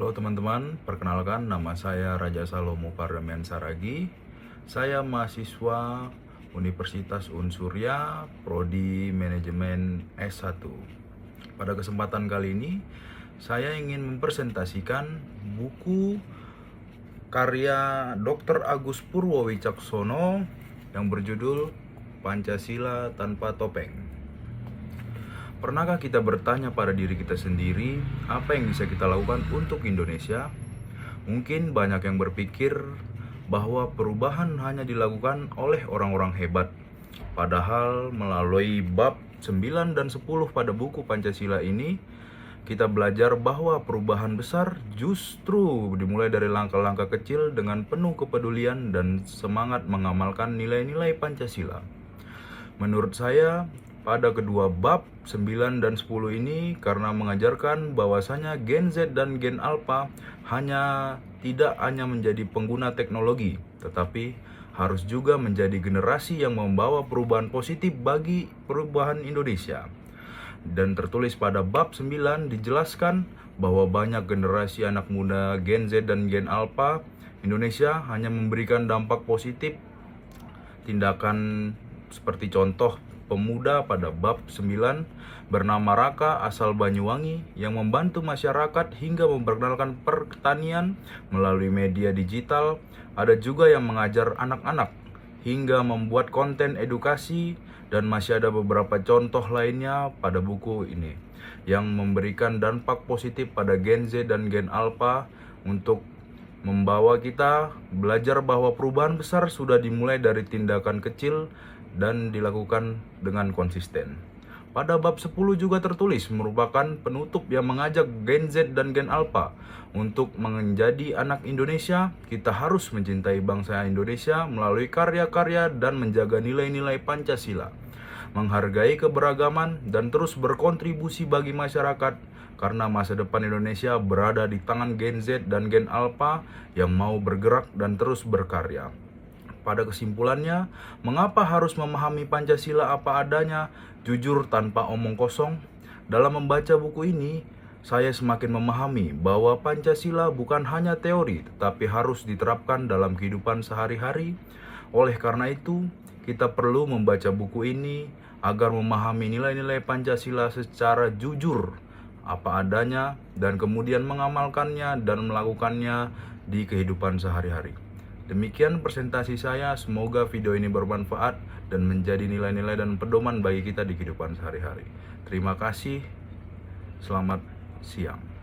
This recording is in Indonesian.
Halo teman-teman, perkenalkan nama saya Raja Salomo Pardamian Saragi. Saya mahasiswa Universitas Unsurya, Prodi Manajemen S1. Pada kesempatan kali ini, saya ingin mempresentasikan buku karya Dr. Agus Purwo Wicaksono yang berjudul Pancasila Tanpa Topeng. Pernahkah kita bertanya pada diri kita sendiri, apa yang bisa kita lakukan untuk Indonesia? Mungkin banyak yang berpikir bahwa perubahan hanya dilakukan oleh orang-orang hebat. Padahal melalui bab 9 dan 10 pada buku Pancasila ini, kita belajar bahwa perubahan besar justru dimulai dari langkah-langkah kecil dengan penuh kepedulian dan semangat mengamalkan nilai-nilai Pancasila. Menurut saya, pada kedua bab 9 dan 10 ini karena mengajarkan bahwasanya Gen Z dan Gen Alpha tidak hanya menjadi pengguna teknologi, tetapi harus juga menjadi generasi yang membawa perubahan positif bagi perubahan Indonesia. Dan tertulis pada bab 9 dijelaskan bahwa banyak generasi anak muda Gen Z dan Gen Alpha Indonesia hanya memberikan dampak positif tindakan seperti contoh pemuda pada bab 9 bernama Raka asal Banyuwangi yang membantu masyarakat hingga memperkenalkan pertanian melalui media digital. Ada juga yang mengajar anak-anak hingga membuat konten edukasi, dan masih ada beberapa contoh lainnya pada buku ini yang memberikan dampak positif pada Gen Z dan Gen Alpha untuk membawa kita belajar bahwa perubahan besar sudah dimulai dari tindakan kecil dan dilakukan dengan konsisten. Pada bab 10 juga tertulis merupakan penutup yang mengajak Gen Z dan Gen Alpha untuk menjadi anak Indonesia. Kita harus mencintai bangsa Indonesia melalui karya-karya dan menjaga nilai-nilai Pancasila, menghargai keberagaman dan terus berkontribusi bagi masyarakat, karena masa depan Indonesia berada di tangan Gen Z dan Gen Alpha yang mau bergerak dan terus berkarya. Pada kesimpulannya, mengapa harus memahami Pancasila apa adanya, jujur tanpa omong kosong? Dalam membaca buku ini, saya semakin memahami bahwa Pancasila bukan hanya teori, tetapi harus diterapkan dalam kehidupan sehari-hari. Oleh karena itu, kita perlu membaca buku ini agar memahami nilai-nilai Pancasila secara jujur, apa adanya, dan kemudian mengamalkannya dan melakukannya di kehidupan sehari-hari. Demikian presentasi saya, semoga video ini bermanfaat dan menjadi nilai-nilai dan pedoman bagi kita di kehidupan sehari-hari. Terima kasih, selamat siang.